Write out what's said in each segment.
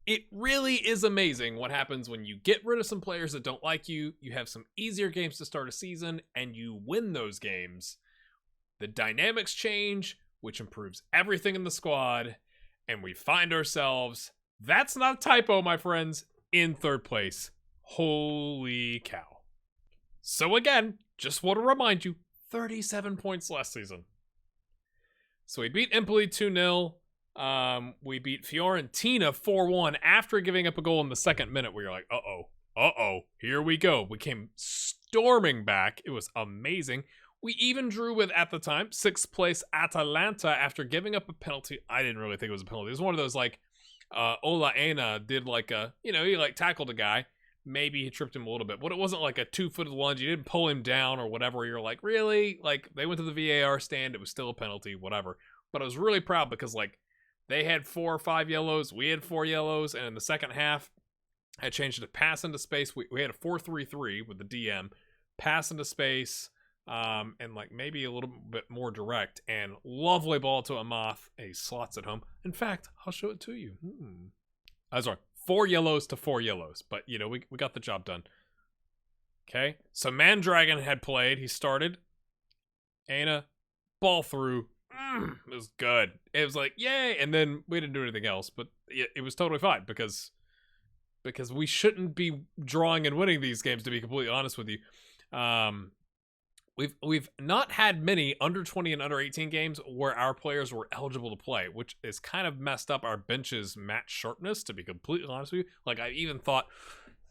It really is amazing what happens when you get rid of some players that don't like you, you have some easier games to start a season, and you win those games. The dynamics change, which improves everything in the squad, and we find ourselves, that's not a typo, my friends, in third place. Holy cow. So again, just want to remind you, 37 points last season. So we beat Empoli 2-0. We beat Fiorentina 4-1 after giving up a goal in the second minute where you're like, uh-oh, here we go. We came storming back. It was amazing. We even drew with, at the time, 6th place Atalanta after giving up a penalty. I didn't really think it was a penalty. It was one of those, like, Ola Aina did like a, he like tackled a guy. Maybe he tripped him a little bit, but it wasn't like a 2-footed lunge. You didn't pull him down or whatever. You're like, really? Like, they went to the VAR stand. It was still a penalty, whatever. But I was really proud because, like, they had 4 or 5 yellows. We had 4 yellows. And in the second half, I changed it to pass into space. We had a 4-3-3 with the DM. Pass into space. And like maybe a little bit more direct. And lovely ball to Amath. He slots it home. In fact, I'll show it to you. Sorry. 4 yellows to 4 yellows. But, we got the job done. Okay. So Mandragon had played. He started. Aina. Ball through. It was good. It was like, yay. And then we didn't do anything else. But it was totally fine. Because we shouldn't be drawing and winning these games, to be completely honest with you. We've not had many under 20 and under 18 games where our players were eligible to play, which is kind of messed up our bench's match sharpness, to be completely honest with you. Like, I even thought,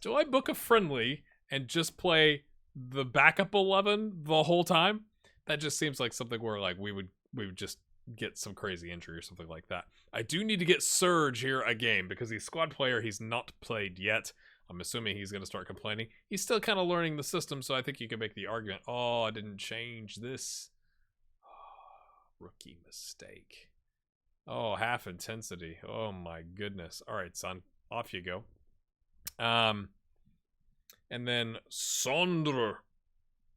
do I book a friendly and just play the backup 11 the whole time? That just seems like something where, like, we would just get some crazy injury or something like that. I do need to get Surge here a game because he's squad player. He's not played yet. I'm assuming he's going to start complaining. He's still kind of learning the system, so I think you can make the argument, oh, I didn't change this. Oh, rookie mistake. Oh, half intensity. Oh, my goodness. All right, son. Off you go. And then Sondre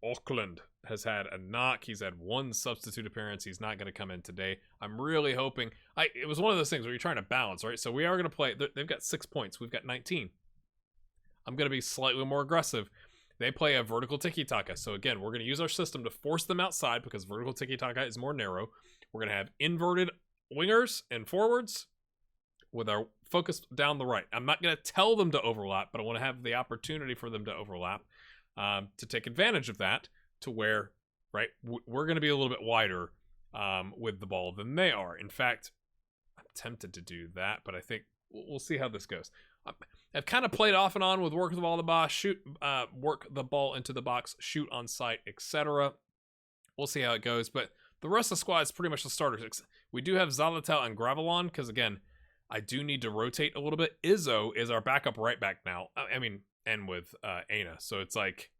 Auckland has had a knock. He's had 1 substitute appearance. He's not going to come in today. I'm really hoping. It was one of those things where you're trying to balance, right? So we are going to play. They've got 6 points. We've got 19. I'm going to be slightly more aggressive. They play a vertical tiki-taka. So again, we're going to use our system to force them outside because vertical tiki-taka is more narrow. We're going to have inverted wingers and forwards with our focus down the right. I'm not going to tell them to overlap, but I want to have the opportunity for them to overlap to take advantage of that to where, right, we're going to be a little bit wider with the ball than they are. In fact, I'm tempted to do that, but I think we'll see how this goes. I've kind of played off and on with work the ball in the box, work the ball into the box, shoot on sight, etc. We'll see how it goes, but the rest of the squad is pretty much the starters. We do have Zalatel and Gravelon, because again, I do need to rotate a little bit. Izzo is our backup right back now. I mean, and with Aina. So it's like,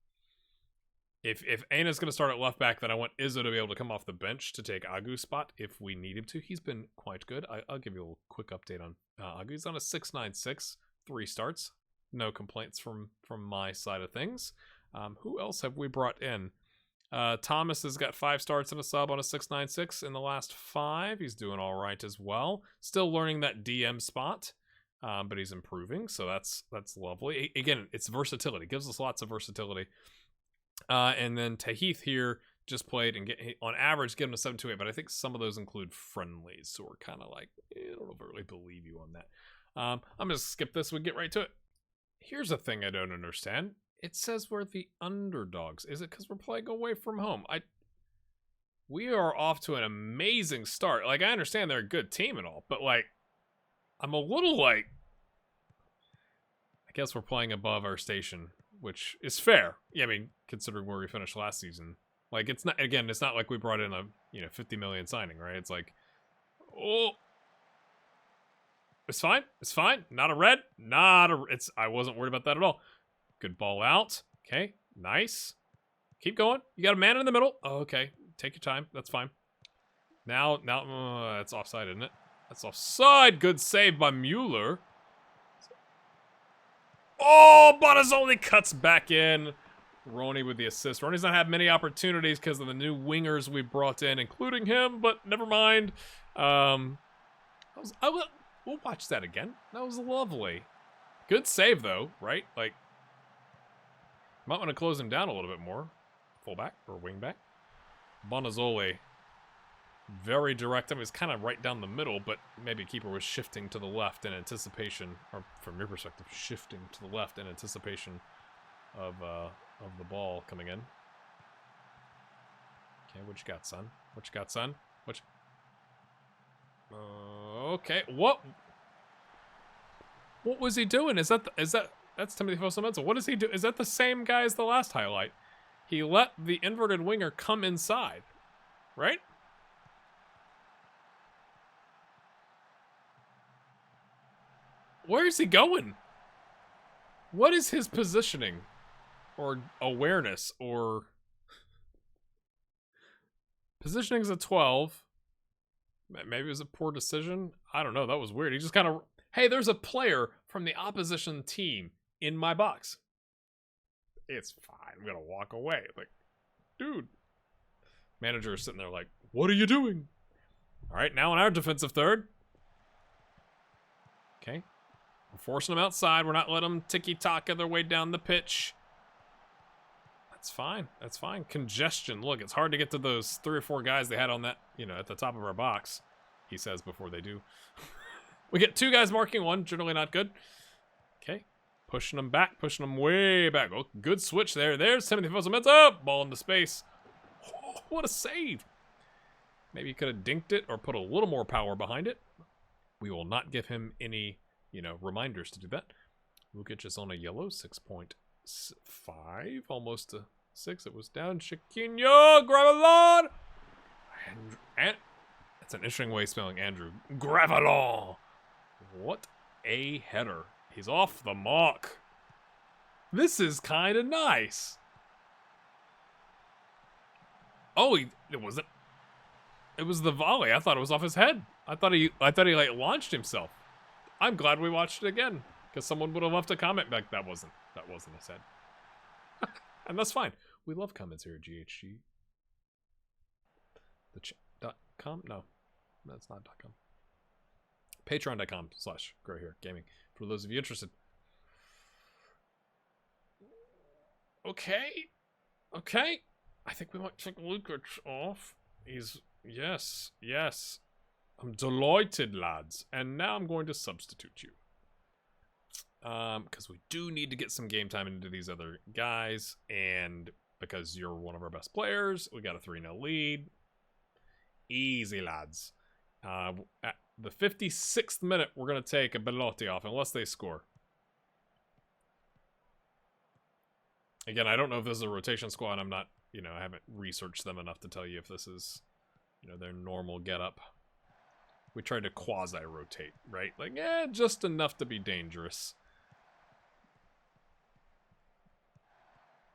if Aina's going to start at left back, then I want Izzo to be able to come off the bench to take Agu's spot if we need him to. He's been quite good. I'll give you a little quick update on Agu. He's on a 6.96, 3 starts. No complaints from my side of things. Who else have we brought in? Thomas has got 5 starts and a sub on a 6.96 in the last 5. He's doing all right as well. Still learning that DM spot, but he's improving, so that's lovely. Again, it's versatility. It gives us lots of versatility. And then Tahith here just played and on average get him a 7.28, but I think some of those include friendlies, so we're kind of like, I don't know if I really believe you on that. I'm going to skip this and get right to it. Here's a thing I don't understand. It says we're the underdogs. Is it because we're playing away from home? We are off to an amazing start. Like, I understand they're a good team and all, but like, I'm a little like, I guess we're playing above our station, which is fair. Yeah, I mean, considering where we finished last season. Like, it's not, again, it's not like we brought in a, 50 million signing, right? It's like, oh, it's fine. It's fine. Not a red. I wasn't worried about that at all. Good ball out. Okay, nice. Keep going. You got a man in the middle. Oh, okay. Take your time. That's fine. Now, that's offside, isn't it? That's offside. Good save by Mueller. Oh, Bonazzoli cuts back in. Roney with the assist. Roney's not had many opportunities because of the new wingers we brought in, including him, but never mind. We'll watch that again. That was lovely. Good save, though, right? Like, might want to close him down a little bit more. Fullback or wingback. Bonazzoli. Very direct. I mean, it's kind of right down the middle, but maybe keeper was shifting to the left in anticipation, or from your perspective, shifting to the left in anticipation of the ball coming in. Okay, what you got, son? What you got, son? What you... okay, what was he doing? That's Timothy Fosu-Mensah. What does he do? Is that the same guy as the last highlight? He let the inverted winger come inside, right? Where is he going? What is his positioning? Or awareness? Or... Positioning is a 12. Maybe it was a poor decision. I don't know. That was weird. He just kind of... Hey, there's a player from the opposition team in my box. It's fine. I'm going to walk away. Like, dude. Manager is sitting there like, what are you doing? All right, now on our defensive third. Okay. We're forcing them outside. We're not letting them ticky-taka their way down the pitch. That's fine. That's fine. Congestion. Look, it's hard to get to those 3 or 4 guys they had on that, you know, at the top of our box, he says before they do. We get 2 guys marking 1. Generally not good. Okay. Pushing them back. Pushing them way back. Oh, good switch there. There's Timothy Fosu-Mensah. Oh, ball into space. Oh, what a save. Maybe he could have dinked it or put a little more power behind it. We will not give him any, you know, reminders to do that. Lukic is on a yellow. 6.5. Almost a 6. It was down. Chiquinho. Gravelon. And that's an interesting way of spelling Andrew. Gravelon. What a header. He's off the mark. This is kind of nice. Oh, it wasn't. It was the volley. I thought it was off his head. I thought he like launched himself. I'm glad we watched it again, because someone would have left a comment back. That wasn't his head. And that's fine. We love comments here at GHG. .com? No, that's not .com. Patreon.com/Grow Here Gaming. For those of you interested. Okay. I think we might take Lukic off. Yes. I'm delighted, lads. And now I'm going to substitute you. Because we do need to get some game time into these other guys. And because you're one of our best players, we got a 3-0 lead. Easy, lads. At the 56th minute, we're going to take a Belotti off, unless they score. Again, I don't know if this is a rotation squad. I'm not, you know, I haven't researched them enough to tell you if this is, you know, their normal getup. We tried to quasi-rotate, right? Like, just enough to be dangerous.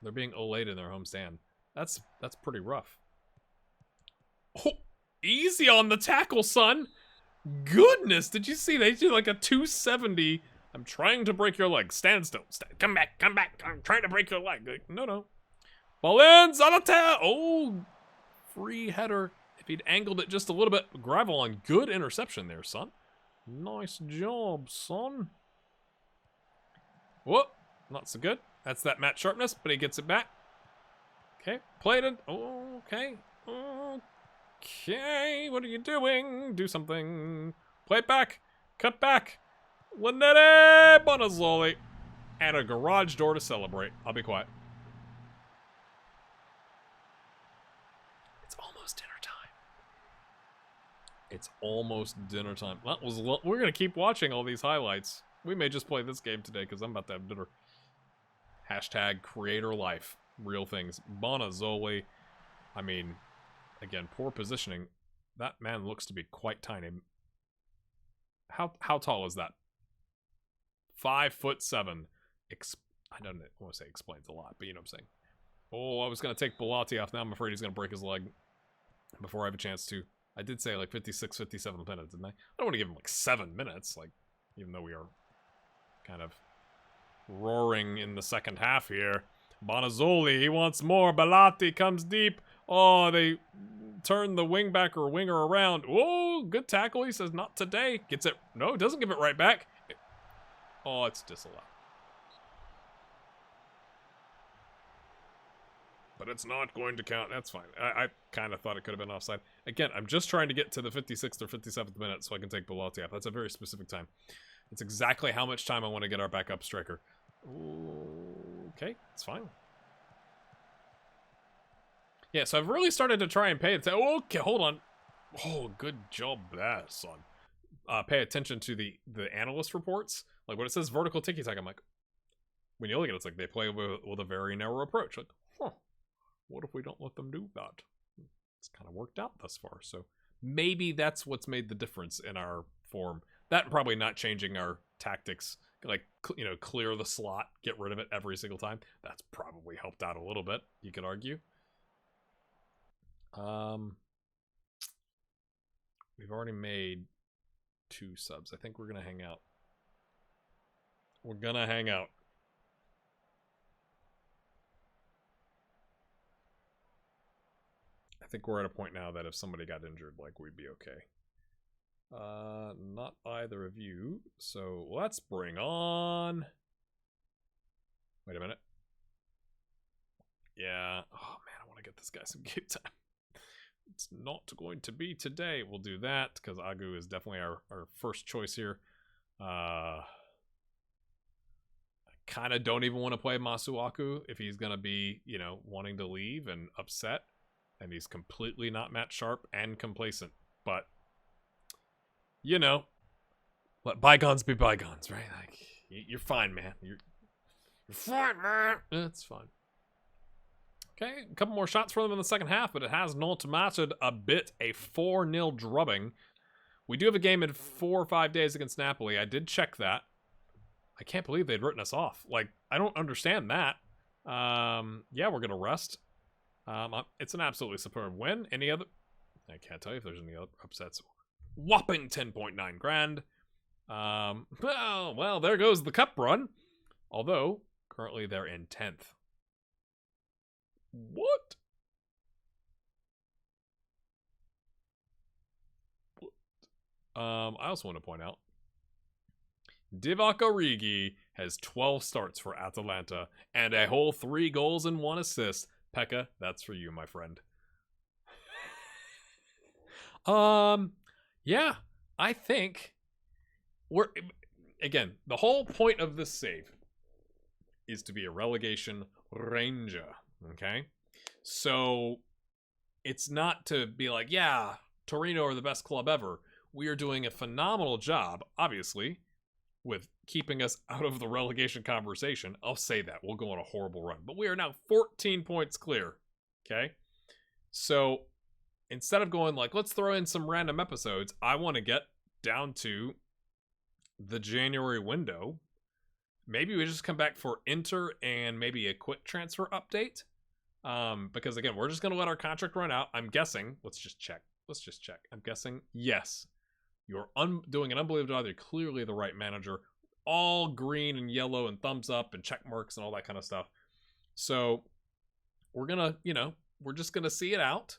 They're being olayed in their home stand. That's pretty rough. Oh, easy on the tackle, son. Goodness, did you see? They do like a 270. I'm trying to break your leg. Stand still. Come back. I'm trying to break your leg. Like, no. Ball in. Zalata. Oh, free header. If he'd angled it just a little bit. Gravel on good interception there, son. Nice job, son. Whoop. Not so good. That's that match sharpness, but he gets it back. Okay. Played it. Oh, okay. Okay. What are you doing? Do something. Play it back. Cut back. Lanete Bonazzoli. And a garage door to celebrate. I'll be quiet. It's almost dinner time. It's almost dinner time. We're going to keep watching all these highlights. We may just play this game today because I'm about to have dinner. Hashtag creator life. Real things. Bonazzoli. I mean, again, poor positioning. That man looks to be quite tiny. How tall is that? 5'7". I don't want to say explains a lot, but you know what I'm saying. Oh, I was going to take Belotti off. Now I'm afraid he's going to break his leg before I have a chance to. I did say like 56, 57 minutes, didn't I? I don't want to give him like 7 minutes, like, even though we are kind of roaring in the second half here. Bonazzoli, he wants more. Belotti comes deep. Oh, they turn the wingback or winger around. Oh, Oh, good tackle. He says, not today. Gets it. No, doesn't give it right back. Oh, it's disallowed. But it's not going to count. That's fine. I kind of thought it could have been offside. Again, I'm just trying to get to the 56th or 57th minute so I can take Belotti off. That's a very specific time. It's exactly how much time I want to get our backup striker. Okay, it's fine. Yeah, so I've really started to try and pay attention. Okay, hold on. Oh, good job there, son. Pay attention to the analyst reports. Like when it says vertical tiki-taka, I'm like, when you look at it, it's like they play with a very narrow approach. Like, huh, what if we don't let them do that? It's kind of worked out thus far. So maybe that's what's made the difference in our form. That and probably not changing our tactics, like, you know, clear the slot, get rid of it every single time. That's probably helped out a little bit, you could argue. We've already made 2 subs. I think we're gonna hang out. We're gonna hang out. I think we're at a point now that if somebody got injured, like, we'd be okay. Not either of you. So let's bring on... Wait a minute. Yeah. Oh, man, I want to get this guy some game time. It's not going to be today. We'll do that, because Agu is definitely our first choice here. I kind of don't even want to play Masuaku if he's going to be, you know, wanting to leave and upset. And he's completely not match sharp and complacent. But, you know, let bygones be bygones, right? Like, you're fine, man. You're fine, man. It's fine. Okay, a couple more shots for them in the second half, but it has not mattered a bit. A 4-0 drubbing. We do have a game in 4 or 5 days against Napoli. I did check that. I can't believe they'd written us off. Like, I don't understand that. Yeah, we're going to rest. It's an absolutely superb win. Any other... I can't tell you if there's any other upsets. Whopping 10.9 grand. Well, there goes the cup run. Although, currently they're in 10th. What? I also want to point out Divock Origi has 12 starts for Atalanta and a whole 3 goals and 1 assist. Pekka, that's for you, my friend. Yeah, I think we're, again, the whole point of this save is to be a relegation ranger. Okay, so it's not to be like, yeah, Torino are the best club ever. We are doing a phenomenal job, obviously, with keeping us out of the relegation conversation. I'll say that. We'll go on a horrible run. But we are now 14 points clear. Okay, so instead of going like, let's throw in some random episodes, I want to get down to the January window. Maybe we just come back for Inter and maybe a quick transfer update. Because again, we're just going to let our contract run out. I'm guessing, let's just check. I'm guessing, yes, you're doing an unbelievable job. You're clearly the right manager. All green and yellow and thumbs up and check marks and all that kind of stuff. So we're going to, you know, we're just going to see it out.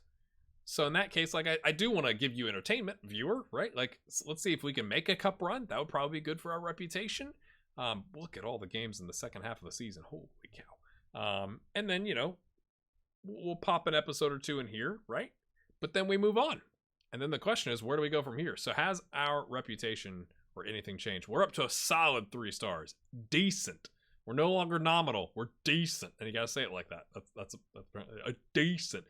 So in that case, like, I do want to give you entertainment, viewer, right? Like, let's see if we can make a cup run. That would probably be good for our reputation. Look at all the games in the second half of the season. Holy cow. And then, you know, we'll pop an episode or 2 in here, right? But then we move on. And then the question is, where do we go from here? So has our reputation or anything changed? We're up to a solid 3 stars. Decent. We're no longer nominal. We're decent. And you got to say it like that. That's a decent.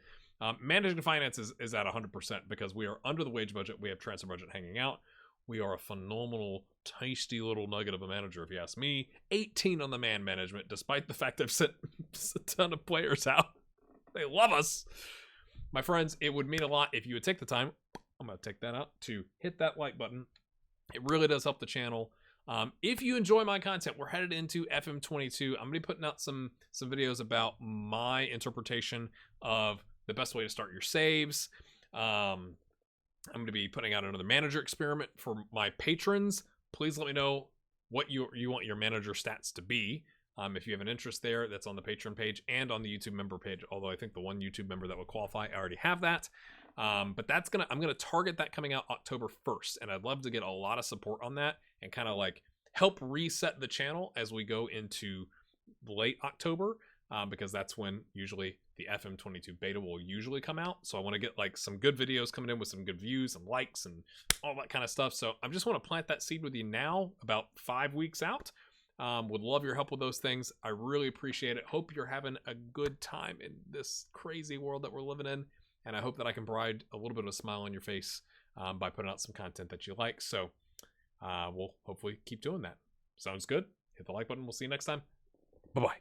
Managing finances is at 100% because we are under the wage budget. We have transfer budget hanging out. We are a phenomenal, tasty little nugget of a manager, if you ask me. 18 on the man management, despite the fact I've sent a ton of players out. They love us. My friends, it would mean a lot if you would take the time, I'm going to take that out, to hit that like button. It really does help the channel. If you enjoy my content, we're headed into FM22. I'm going to be putting out some videos about my interpretation of the best way to start your saves. I'm going to be putting out another manager experiment for my patrons. Please let me know what you want your manager stats to be. If you have an interest there, that's on the Patreon page and on the YouTube member page. Although I think the one YouTube member that would qualify, I already have that. But I'm gonna target that coming out October 1st, and I'd love to get a lot of support on that and kind of like help reset the channel as we go into late October, because that's when usually the FM22 beta will usually come out. So I want to get like some good videos coming in with some good views and likes and all that kind of stuff. So I just want to plant that seed with you now, about 5 weeks out. Would love your help with those things. I really appreciate it. Hope you're having a good time in this crazy world that we're living in. And I hope that I can provide a little bit of a smile on your face by putting out some content that you like. So we'll hopefully keep doing that. Sounds good? Hit the like button. We'll see you next time. Bye-bye.